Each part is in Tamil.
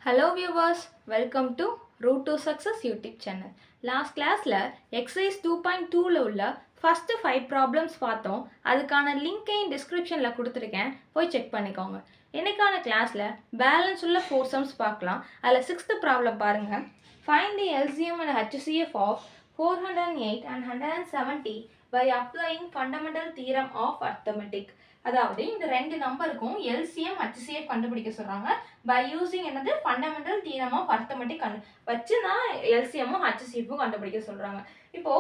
Hello viewers, welcome to Road to Success YouTube channel. Last classல exercise 2.2ல உள்ள first 5 problems பார்த்தோம். அதுக்கான லிங்கையும் descriptionல கொடுத்துருக்கேன், போய் செக் பண்ணிக்கோங்க. இன்னைக்கான கிளாஸ்ல பேலன்ஸ் உள்ள 4 sums பார்க்கலாம். அதில் 6th problem பாருங்க. Find the LCM and HCF of 408 and 170 by applying fundamental theorem of arithmetic. அதாவது இந்த ரெண்டு நம்பருக்கும் LCM HCF கண்டுபிடிக்க சொல்றாங்க. பை யூசிங் என்னது ஃபண்டமெண்டல் தியரம் ஆஃப் அரித்மெட்டிக் வச்சு தான் LCMமும் HCFமும் கண்டுபிடிக்க சொல்றாங்க. இப்போ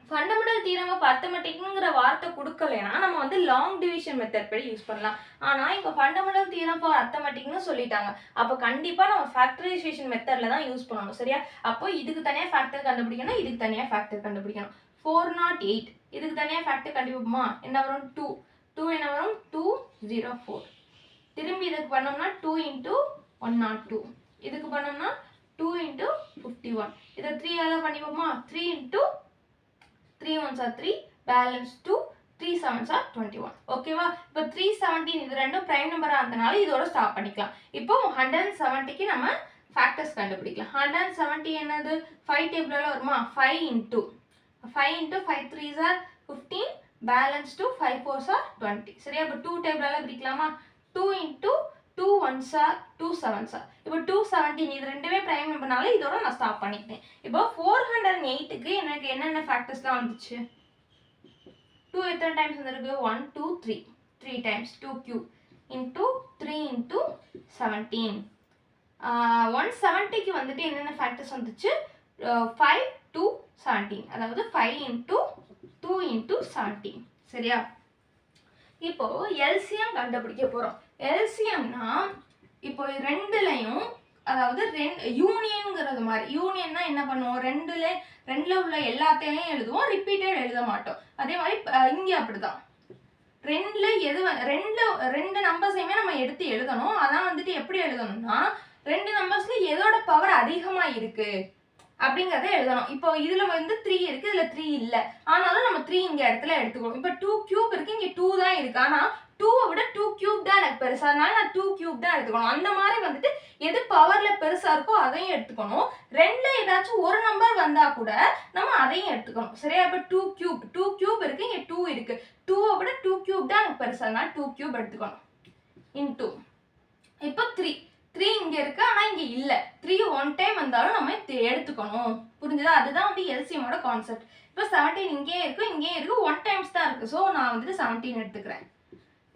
ஃபண்டமெண்டல் தியரம் ஆஃப் அரித்மெட்டிக்ங்கிற வார்த்தை கொடுக்கலைன்னா நம்ம வந்து லாங் டிவிஷன் மெத்தட் படி யூஸ் பண்ணலாம். ஆனால் இப்போ ஃபண்டமெண்டல் தியரம் ஃபார் அரித்மெட்டிக்னு சொல்லிட்டாங்க. அப்போ கண்டிப்பாக நம்ம ஃபேக்டரைசேஷன் மெத்தடில் தான் யூஸ் பண்ணணும், சரியா? அப்போ இதுக்கு தனியாக ஃபேக்டர் கண்டுபிடிக்கணும், இதுக்கு தனியாக ஃபேக்டர் கண்டுபிடிக்கணும். 408 இதுக்கு தனியாக ஃபேக்டர் கண்டுபிடிப்போமா? என்ன வரும்? 2 என்ன வரும்? 204. திரும்பி இதுக்கு பண்ணோம்னா 2 into 102. இதுக்கு பண்ணோம்னா 2 into 51. இதை 3 ஆல பண்ணிப்போமா? 3 into 3 ones are 3, balance 2, 3 sevens are 21. ஓகேவா? இப்போ 317 இது ரெண்டும் பிரைம் நம்பரா இருந்தனால இதோட ஸ்டாப் பண்ணிக்கலாம். இப்போ 170க்கு நம்ம ஃபேக்டர்ஸ் கண்டுபிடிக்கலாம். 170 என்னது? 5 டேபிள்ல வருமா? 5 into 5 3s are 15, balance 2, 5 4s are 20. சரியா? இப்போ 2 டேபிளால பிரிக்கலாமா? 2 into 2 1s are 2 7s are. இப்போ 217 இது ரெண்டுமே பிரைம் நம்பர்னால இதோட நான் ஸ்டாப் பண்ணிட்டேன். இப்போ 408க்கு எனக்கு என்னென்ன ஃபேக்டர்ஸ்லாம் வந்துச்சு? 2 எத்தனை டைம்ஸ் வந்திருக்கு? 1 2 3 3 டைம்ஸ் 2 cube into 3 into 17. 170க்கு வந்துட்டு என்னென்ன ஃபேக்டர்ஸ் வந்துச்சு? 5 2 17, அதாவது 5 into 2 into 17. சரியா? இப்போ LCM கண்டுபிடிக்க போறோம். LCMனா இப்போ ரெண்டுலயும், அதாவது யூனியன்ங்கிறது மாதிரி. யூனியன்னா என்ன பண்ணுவோம்? ரெண்டுல உள்ள எல்லாத்தையும் எழுதுவோம், ரிப்பீட்டட் எழுத மாட்டோம். அதே மாதிரி இங்க அப்படிதான். ரெண்டு நம்பர்ஸையுமே நம்ம எடுத்து எழுதணும். அதான் வந்துட்டு எப்படி எழுதணும்னா, ரெண்டு நம்பர்ஸ்ல எதோட பவர் அதிகமா இருக்கு அப்படிங்கிறத எழுதணும். இப்போ இதுல வந்து 3 இருக்கு, இதுல 3 இல்ல, ஆனாலும் நம்ம 3 இங்க இடத்துல எடுத்துக்கணும். இப்போ 2 கியூப் இருக்கு, இங்க 2 தான் இருக்கு, ஆனா 2 விட 2 கியூப் தான் எனக்கு பெருசா, அதனால நான் 2 கியூப் தான் எடுத்துக்கணும். அந்த மாதிரி வந்துட்டு எது பவர்ல பெருசா இருக்கோ அதையும் எடுத்துக்கணும். ரெண்டுல ஏதாச்சும் ஒரு நம்பர் வந்தா கூட நம்ம அதையும் எடுத்துக்கணும், சரியா? இப்போ 2 கியூப் இருக்கு, இங்க 2 இருக்கு, 2 விட 2 கியூப் தான் எனக்கு பெருசா, அதனால 2 கியூப் எடுத்துக்கணும். இன்டூ இப்போ 3 இங்க இருக்கு, ஆனா இங்க இல்ல. 3 ஒன் டைம் வந்தாலும் நம்ம எடுத்துக்கணும், புரிஞ்சுதா? அதுதான் வந்து LCMோட கான்செப்ட். இப்போ 17 இங்கேயே இருக்கு, இங்கேயே இருக்கு, ஒன் டைம்ஸ் தான் இருக்கு, ஸோ நான் வந்துட்டு 17 எடுத்துக்கிறேன்.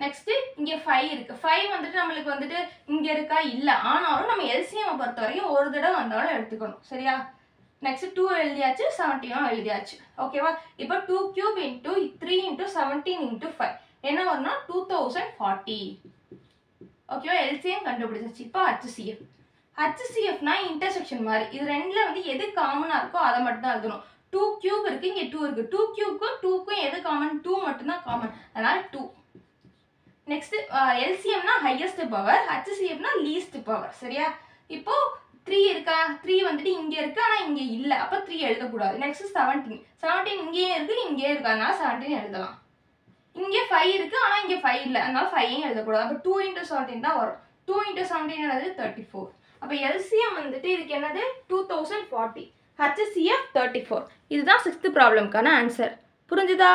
நெக்ஸ்ட் இங்க 5 இருக்கு. 5 வந்துட்டு நம்மளுக்கு வந்துட்டு இங்க இருக்கா? இல்ல, ஆனாலும் நம்ம LCM பொறுத்த வரைக்கும் ஒரு தடவை வந்தாலும் எடுத்துக்கணும், சரியா? நெக்ஸ்ட் 2 எழுதியாச்சு, 17 எழுதியாச்சு. ஓகேவா? இப்போ 2 கியூப் into 3 into 17 into 5 என்ன வரும்னா 2040. ஓகேவா? LCM கண்டுபிடிச்சாச்சு. இப்போ HCFனா இன்டர்செக்ஷன் மாதிரி. இது ரெண்டுல வந்து எது காமனா இருக்கோ அதை மட்டும் தான் எழுதணும். 2 கியூப் இருக்கு, இங்க 2 இருக்கு. 2 கியூப்க்கும் 2க்கும் எது காமன்? 2 மட்டும் தான் காமன், அதனால 2. நெக்ஸ்ட் LCMனா ஹையஸ்ட் பவர், HCFனா லீஸ்ட் பவர், சரியா? இப்போ 3 இருக்கா? 3 வந்துட்டு இங்க இருக்கு, ஆனா இங்க இல்ல, அப்ப 3 எழுதக்கூடாது. நெக்ஸ்ட் 17 இங்கேயே இருக்கு, இங்கேயே இருக்கு, அதனால 17 எழுதலாம். இங்கே 5 இருக்கு, ஆனா இங்க 5 இல்ல, அதனால 5 எழுதக்கூடாது. அப்ப 2 into 17 தான் வரும். 2 into 17 என்னது? 34. அப்ப LCM வந்துட்டு இதுக்கு என்னது? 2040, HCF 34. இதுதான் 6th ப்ராப்ளம்க்கான ஆன்சர். புரிஞ்சுதா?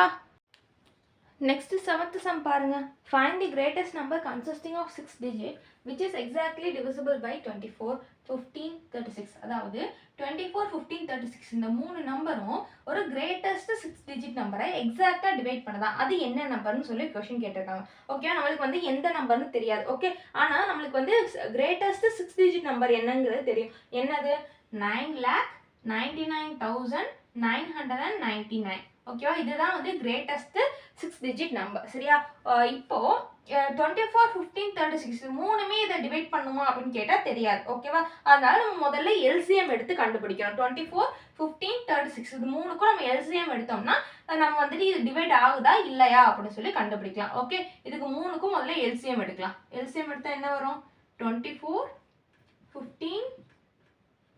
நெக்ஸ்ட் 7th சம் பாருங்க. Find the greatest number consisting of 6 digits which is exactly divisible by 24, 15, 36. அதாவது 24, 15, 36 இந்த மூணு நம்பரும் ஒரு கிரேட்டஸ்ட் 6 டிஜிட் நம்பரை எக்ஸாக்டா டிவைட் பண்ணதான். அது என்ன நம்பர்னு சொல்லி கொஸ்டின் கேட்டிருக்காங்க. ஓகே, நம்மளுக்கு வந்து எந்த நம்பர்னு தெரியாது. ஓகே, ஆனா நம்மளுக்கு வந்து கிரேட்டஸ்ட் 6 டிஜிட் நம்பர் என்னங்கிறது தெரியும். என்னது? 9,99,999. ஓகேவா? இதுதான் வந்து கிரேட்டஸ்ட் 6 டிஜிட் நம்பர், சரியா? இப்போ 24, 15, 36 மூணுமே இதை டிவைட் பண்ணுமா அப்படின்னு கேட்டா தெரியாது. ஓகேவா? அதனால நம்ம முதல்ல LCM எடுத்து கண்டுபிடிக்கணும். 24, 15, 36 இது மூணுக்கும் நம்ம LCM எடுத்தோம்னா நம்ம வந்துட்டு இது டிவைட் ஆகுதா இல்லையா அப்படின்னு சொல்லி கண்டுபிடிக்கலாம். ஓகே, இதுக்கு மூணுக்கும் முதல்ல LCM எடுக்கலாம். LCM எடுத்தா என்ன வரும்? 24, 15,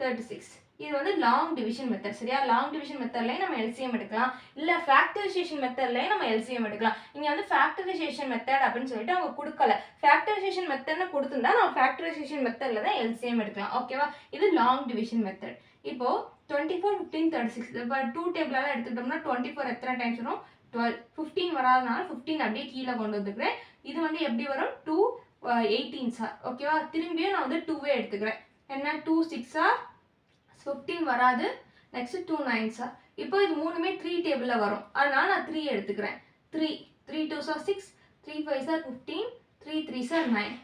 36. இது வந்து லாங் டிவிஷன் மெத்தட். சரியா? லாங் டிவிஷன் மெத்தட்லயே நம்ம எல்சிஎம் எடுக்கலாம், இல்ல ஃபேக்டரைசேஷன் மெத்தட்லயே நம்ம எல்சிஎம் எடுக்கலாம். இங்க வந்து ஃபேக்டரைசேஷன் மெத்தட் அப்படின்னு சொல்லிட்டு அவங்க கொடுக்கல. ஃபேக்டரைசேஷன் மெத்தட்னு கொடுத்திருந்தா நம்ம ஃபேக்டரைசேஷன் மெத்தட்ல தான் எல்சிஎம் எடுக்கலாம். ஓகேவா? இது லாங் டிவிஷன் மெத்தட். இப்போ 24, 15, 36 இப்போ 2 டேபிளால எடுத்துக்கிட்டோம்னா 24 எத்தனை டைம்ஸ் வரும்? 12. 15 வராதனால 15 அப்படியே கீழே கொண்டு வந்துக்கிறேன். இது வந்து எப்படி வரும்? 2 18 சார். ஓகேவா? திரும்பியும் நான் வந்து 2வே எடுத்துக்கிறேன். என்ன 2 6 ஆர் 15 வராது. Next 2 9 sir. இப்போ இது மூணுமே 3 டேபிள்ல வரும், அதனால நான் 3 எடுத்துக்கிறேன். 3 3 2 சார் 6, 3 5 சார் 15, 3 3 சார் 9.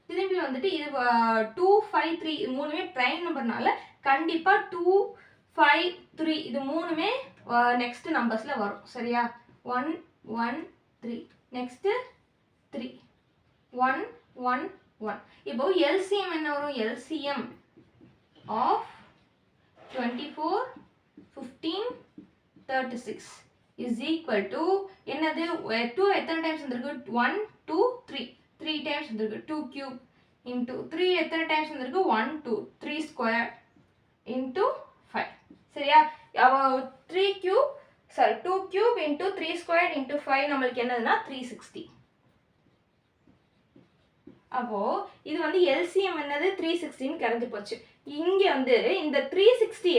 திரும்பி வந்துட்டு இது 2 5 3 இது மூணுமே பிரைம் நம்பர்னால கண்டிப்பா 2 5 3 இது மூணுமே நெக்ஸ்ட் நம்பர்ஸ்ல வரும். சரியா? 1 1 3 நெக்ஸ்ட் 3 1 1 1. இப்போ LCM என்ன வரும்? LCM of 24 15 36 is equal to என்னது? 2 எத்தனை டைம்ஸ் வந்திருக்கு? 1 2 3 3 டைம்ஸ் வந்திருக்கு. 2 cube into 3 எத்தனை டைம்ஸ் வந்திருக்கு? 1 2 3 square into 5. சரியா? 3 cube sorry 2 cube into 3 square into 5 நம்மளுக்கு என்னதுன்னா 360. அப்போ இது வந்து LCM என்னது? 360 கிடைச்சு போச்சு. இங்க வந்து இந்த 360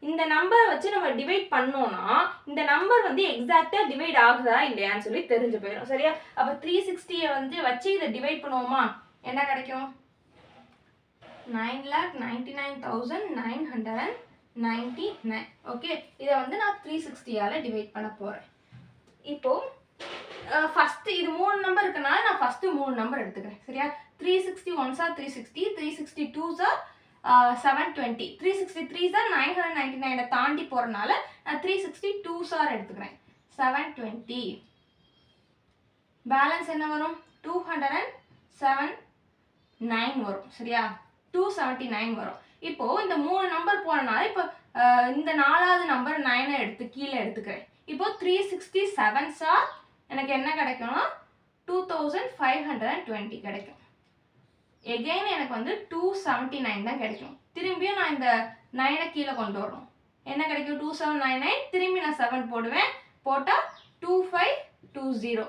இந்த நம்பரை வச்சு நம்ம டிவைட் பண்ணோம்னா இந்த நம்பர் வந்து எக்ஸாக்டா டிவைட் ஆகுதா இல்லையான்னு சொல்லி தெரிஞ்சு போயிடும். சரியா? அப்ப 360 வந்து வச்சு இதை டிவைட் பண்ணுவோமா? என்ன கிடைக்கும்? 9,99,999. ஓகே, இதை வந்து நான் 360ஆல டிவைட் பண்ண போறேன். இப்போ ஃபர்ஸ்ட் இது 3 நம்பர் இருக்கனால நான் ஃபர்ஸ்ட் 3 நம்பர் எடுத்துக்கிறேன். சரியா? 361 சார் 360, 362 சார் 720, 363 சார் 999 தாண்டி போறனால நான் 362 சார் எடுத்துக்கிறேன். 720 பேலன்ஸ் என்ன வரும்? 279 வரும். சரியா? 279 வரும். இப்போ இந்த 3 நம்பர் போறனால இப்போ இந்த 4வது நம்பர் 9 எடுத்து கீழே எடுத்துக்கிறேன். இப்போ 367 சார் எனக்கு என்ன கிடைக்கும்னா 2520 கிடைக்கும். எகைன் எனக்கு வந்து 279 தான் கிடைக்கும். திரும்பியும் நான் இந்த 9 கீழே கொண்டு வரணும். என்ன கிடைக்கும்? 2799. திரும்பி நான் 7 போடுவேன். போட்டால் 2520.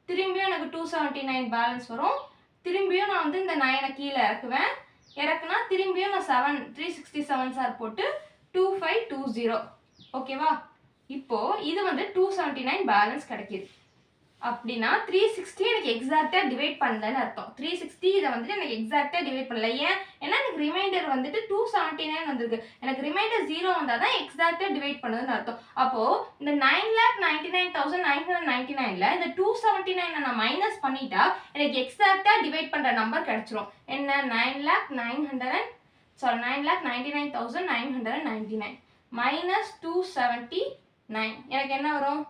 திரும்பியும் எனக்கு 279 பேலன்ஸ் வரும். திரும்பியும் நான் வந்து இந்த 9 கீழே இறக்குவேன். இறக்குனா திரும்பியும் நான் 367 சார் போட்டு 2520. ஓகேவா? இப்போ இது வந்து 279 பேலன்ஸ் கிடைக்கிது. அப்படின்னா 360 எனக்கு எக்ஸாக்டா டிவைட் பண்ணலன்னு அர்த்தம். 360 இதை வந்துட்டு எனக்கு எக்ஸாக்டா டிவைட் பண்ணல. ஏன்? ஏன்னா எனக்கு ரிமைண்டர் வந்துட்டு 279 வந்திருக்கு. எனக்கு ரிமைண்டர் 0 வந்தால் தான் எக்ஸாக்டா டிவைட் பண்ணதுன்னு அர்த்தம். அப்போ இந்த 9,99,999ல இந்த 279 நான் மைனஸ் பண்ணிட்டா எனக்கு எக்ஸாக்டா டிவைட் பண்ற நம்பர் கிடைச்சிரும். என்ன? 9,99,999 மைனஸ் 279 எனக்கு என்ன வரும்?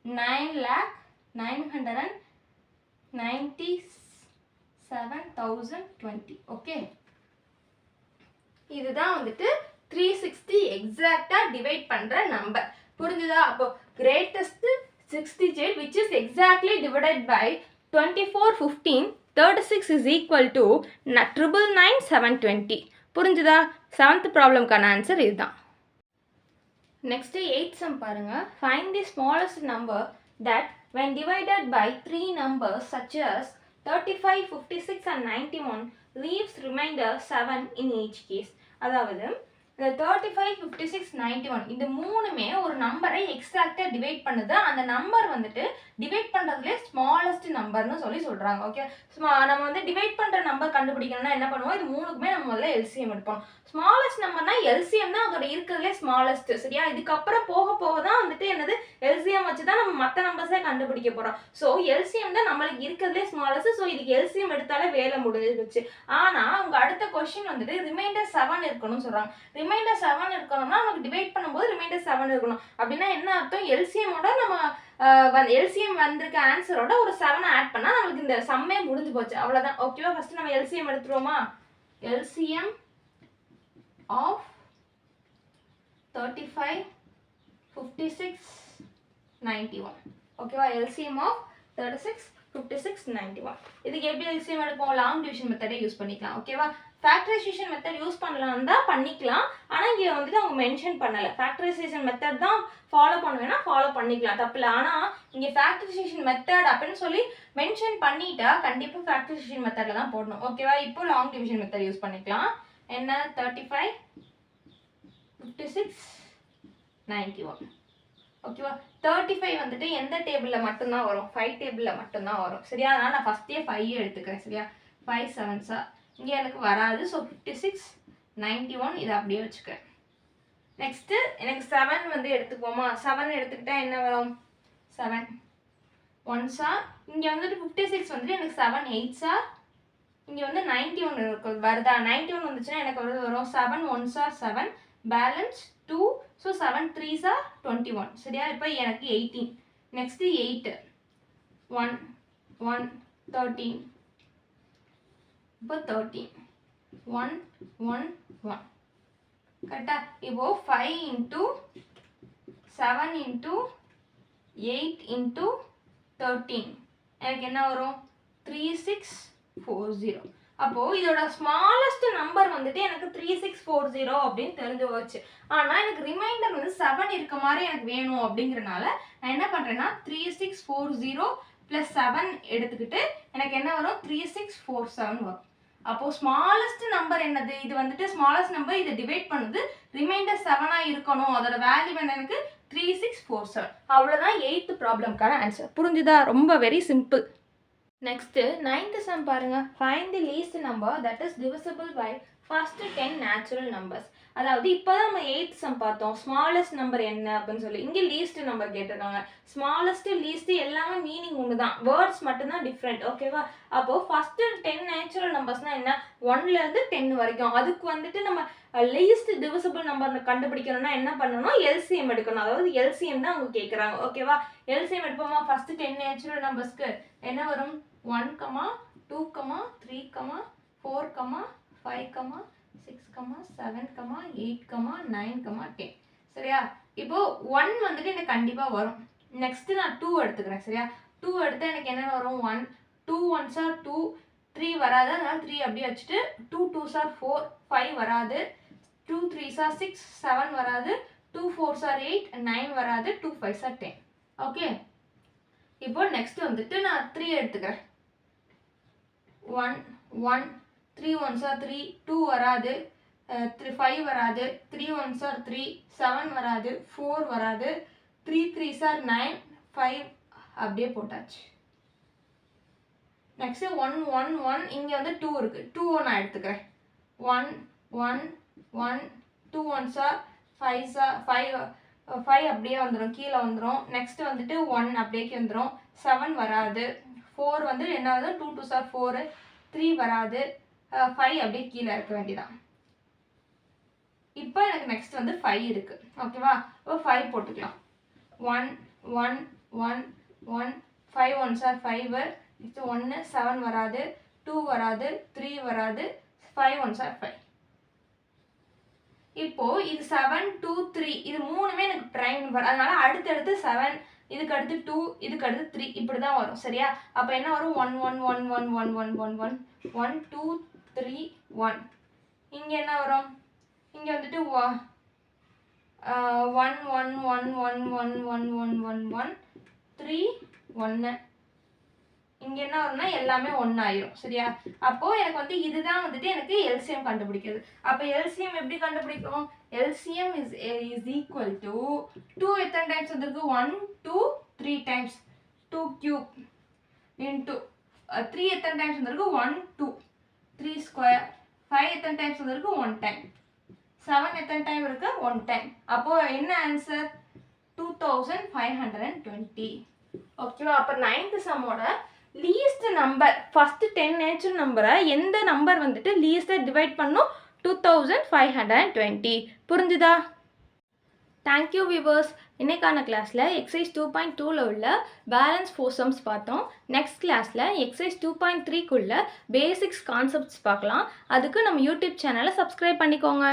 9,97,020. ஓகே, இதுதான் வந்துட்டு 360 எக்ஸாக்டா டிவைட் பண்ற நம்பர். புரிஞ்சுதா? அப்போ greatest 6 digit which is exactly divided by 24 15 36 is equal to 999,720. புரிஞ்சுதா? 7th ப்ராப்ளம்கான ஆன்சர் இதுதான். நெக்ஸ்ட் 8th சம் பாருங்க. Find the smallest number that when divided by 3 numbers such as 35, 56 and 91 leaves remainder 7 in each case. அதாவது இந்த 35, 56, 91 இந்த மூணுமே ஒரு நம்பரை எக்ஸாக்டா டிவைட் பண்ணுது. அந்த நம்பர் வந்துட்டு டிவைட் பண்றதுலேயே ஸ்மாலஸ்ட் நம்பர்னு சொல்றாங்க. ஓகே, நம்ம வந்து டிவைட் பண்ற நம்பர் கண்டுபிடிக்கணும்னா என்ன பண்ணுவோம்? இது மூணுக்குமே நம்ம முதல்ல எல்சிஎம் எடுப்போம். ஸ்மாலஸ்ட் நம்பர்னா எல்சிஎம் தான் அதோட இருக்கிறதுலே ஸ்மாலஸ்ட். சரியா? இதுக்கப்புறம் போக போக தான் வந்துட்டு என்னது எல்சிஎம் வச்சு தான் நம்ம மற்ற நம்பர்ஸே கண்டுபிடிக்க போறோம். ஸோ எல்சிஎம் தான் நம்மளுக்கு இருக்கிறதுலே ஸ்மாலஸ்ட். ஸோ இதுக்கு எல்சிஎம் எடுத்தாலே வேலை முடிஞ்சிருச்சு. ஆனா உங்க அடுத்த கொஸ்டின் வந்துட்டு ரிமைண்டர் 7 இருக்கணும்னு சொல்றாங்க. ரிமைண்டர் 7 இருக்கணும்னா நமக்கு டிவைட் பண்ணும்போது ரிமைண்டர் 7 இருக்கணும். அப்படின்னா என்ன அர்த்தம்? எல்சிஎமோட நம்ம எல்சிஎம் வந்திருக்க ஆன்சரோட ஒரு 7 ஆட் பண்ணா நமக்கு இந்த சம்மே முடிஞ்சு போச்சு. அவ்வளவுதான். ஓகேவா? ஃபர்ஸ்ட் நம்ம எல்சிஎம் எடுத்துருவோமா? LCM of 35, 56, 91. ஓகேவா? LCM of 36, 56 91. இதுக்கு எப்படி எல்சிஎம் எடுப்போம்? லாங் டிவிஷன் மெத்தடை யூஸ் பண்ணிக்கலாம். ஓகேவா? ஃபேக்டரைசேஷன் மெத்தட் யூஸ் பண்ணலாம் தான் பண்ணிக்கலாம். ஆனால் இங்கே வந்துட்டு அவங்க மென்ஷன் பண்ணலை. ஃபேக்டரைசேஷன் மெத்தட் தான் ஃபாலோ பண்ணுவேன்னா ஃபாலோ பண்ணிக்கலாம், தப்பில்லை. ஆனால் இங்கே ஃபேக்டரைசேஷன் மெத்தட் அப்படின்னு சொல்லி மென்ஷன் பண்ணிட்டா கண்டிப்பாக ஃபேக்டரைசேஷன் மெத்தடில் தான் போடணும். ஓகேவா? இப்போ லாங் டிவிஷன் மெத்தட் யூஸ் பண்ணிக்கலாம். என்ன? 35 56 91. ஓகேவா? 35 வந்துட்டு எந்த டேபிளில் மட்டும்தான் வரும்? 5 டேபிளில் மட்டும்தான் வரும். சரியா? அதனால் நான் ஃபஸ்ட்டே 5 எடுத்துக்கிறேன். சரியா? 5 7s இங்கே எனக்கு வராது. ஸோ 56 91 இதை அப்படியே வச்சுக்கிறேன். நெக்ஸ்ட்டு எனக்கு 7 வந்து எடுத்துக்குவோமா? 7 எடுத்துக்கிட்டால் என்ன வரும்? 7 1s இங்கே வந்துட்டு 56 வந்துட்டு எனக்கு 7 8s இங்கே வந்து 91 வருதா? 91 வந்துச்சுன்னா எனக்கு வரும் 7 1s 7 பேலன்ஸ் 2. So 7 3s 21. சரியா? இப்போ எனக்கு 18. நெக்ஸ்ட்டு 8 1 1 13. இப்போ 13 1 1 1. கரெக்டா? இப்போ 5 இன்ட்டு 7 இன்ட்டு 8 இன்ட்டு 13 எனக்கு என்ன வரும்? 3640. அப்போது இதோட ஸ்மாலஸ்ட் நம்பர் வந்துட்டு எனக்கு 3640 அப்படின்னு தெரிஞ்சு போச்சு. ஆனால் எனக்கு ரிமைண்டர் வந்து 7 இருக்க மாதிரி எனக்கு வேணும் அப்படிங்கிறனால நான் என்ன பண்ணுறேன்னா 3640 + 7 எடுத்துக்கிட்டு எனக்கு என்ன வரும்? 3647 வரும். அப்போது ஸ்மாலஸ்ட் நம்பர் என்னது? இது வந்துட்டு ஸ்மாலஸ்ட் நம்பர், இதை டிவைட் பண்ணுது. ரிமைண்டர் 7 இருக்கணும். அதோட வேல்யூ என்ன? எனக்கு 3647. அவ்வளோதான் 8th ப்ராப்ளம்க்கான ஆன்சர். புரிஞ்சுதா? ரொம்ப very simple. Next 9th sum பாருங்க. Find the least number that is divisible by first 10 natural numbers. அதாவது இப்போ தான் நம்ம 8th சம் பார்த்தோம். ஸ்மாலஸ்ட் நம்பர் என்ன அப்படின்னு சொல்லி. இங்கே லீஸ்ட் நம்பர் கேட்டிருக்காங்க. ஸ்மாலஸ்ட் லீஸ்ட் எல்லாமே மீனிங் ஒன்று தான், வேர்ட்ஸ் மட்டும்தான் டிஃப்ரெண்ட். ஓகேவா? அப்போது ஃபஸ்ட்டு 10 நேச்சுரல் நம்பர்ஸ்னால் என்ன? 1லேருந்து 10 வரைக்கும். அதுக்கு வந்துட்டு நம்ம லீஸ்ட் டிவிசிபிள் நம்பர் கண்டுபிடிக்கணும்னா என்ன பண்ணணும்? எல்சிஎம் எடுக்கணும். அதாவது எல்சிஎம் தான் அவங்க கேட்குறாங்க. ஓகேவா? எல்சிஎம் எடுப்போமா? ஃபஸ்ட்டு 10 நேச்சுரல் நம்பர்ஸ்க்கு என்ன வரும்? 1, 2, 3, 4, 5, 6, 7, 8, 9, 10. சரியா? இப்போ 1 வந்துட்டு எனக்கு கண்டிப்பாக வரும். நெக்ஸ்ட்டு நான் 2 எடுத்துக்கிறேன். சரியா? 2 எடுத்தால் எனக்கு என்ன வரும்? 1 2 1s 2 3 வராது. அதனால் 3 அப்படியே வச்சுட்டு 2 2s 4 5 வராது. 2 3s 6 7 வராது. 2 4s 8 9 வராது. 2 5s 10. ஓகே, இப்போ நெக்ஸ்ட் வந்துட்டு நான் 3 எடுத்துக்கிறேன். 1 1 3 1s 3 2 வராது. 5 வராது. 3 1s 3 7 வராது. 4 வராது. 3 3s 9 5 அப்படியே போட்டாச்சு. நெக்ஸ்ட் 1 1 1 இங்கே வந்து 2 இருக்கு. 2 நான் எடுத்துக்கிறேன். 1 1 1 2 1s 5 அப்படியே வந்துடும், கீழே வந்துடும். நெக்ஸ்ட் வந்துட்டு 1 அப்படியே வந்துடும். 7 வராது. 4 வந்து என்ன ஆகுது? 2 2s 4 3 வராது. 5 அப்படியே கீழே இருக்க வேண்டியதான். இப்போ எனக்கு நெக்ஸ்ட் வந்து 5 இருக்கு. ஓகேவா? இப்போ 5 போட்டுக்கலாம். 1 1 1 1 5 1s 5. நெக்ஸ்ட் 1 7 வராது. 2 வராது. 3 வராது. 5 1s 5. இப்போ இது 7 2 3 இது மூணுமே எனக்கு பிரைம் நம்பர். அதனால அடுத்தடுத்து 7, இதுக்கு அடுத்து 2, இதுக்கு அடுத்து 3 இப்படி தான் வரும். சரியா? அப்போ என்ன வரும்? 1 1 1 1 1 1 1 1 1 2 3 1. இங்கே என்ன வரும்? இங்கே வந்துட்டு 1 1 1 1 1 1 1 1 1 3 1. இங்கே என்ன வரும்னா எல்லாமே 1 ஆயிரும். சரியா? அப்போது எனக்கு வந்து இதுதான் வந்துட்டு எனக்கு எல்சிஎம் கண்டுபிடிக்கிறது. அப்போ எல்சிஎம் எப்படி கண்டுபிடிக்கும்? எல்சிஎம் இஸ் ஈக்குவல் டு 2 எத்தனை டைம்ஸ் வந்திருக்கு? 1 2 3 டைம்ஸ் 2 கியூப் இன்ட்டு 3 எத்தனை டைம்ஸ் வந்திருக்கு? 1 2 3 ஸ்கொயர். 5 எத்தனை டைம்ஸ் வந்திருக்கு? 1 டைம். 7 எத்தனை டைம் இருக்கு? 1 டைம். அப்போது என்ன ஆன்சர்? 2520. ஓகேவா? அப்போ 9th சம்மோட லீஸ்ட் நம்பர் ஃபர்ஸ்ட் 10 நேச்சுரல் நம்பரை எந்த நம்பர் வந்துட்டு லீஸ்ட்டை டிவைட் பண்ணும்? 2520. புரிஞ்சுதா? Thank you viewers. இன்னைக்கான கிளாஸில் எக்ஸசைஸ் 2.2ல் உள்ள பேலன்ஸ் 4 சம்ஸ் பார்த்தோம். நெக்ஸ்ட் கிளாஸில் எக்ஸசைஸ் 2.3க்குள்ள பேசிக்ஸ் கான்செப்ட்ஸ் பார்க்கலாம். அதுக்கு நம்ம யூடியூப் சேனலை சப்ஸ்கிரைப் பண்ணிக்கோங்க.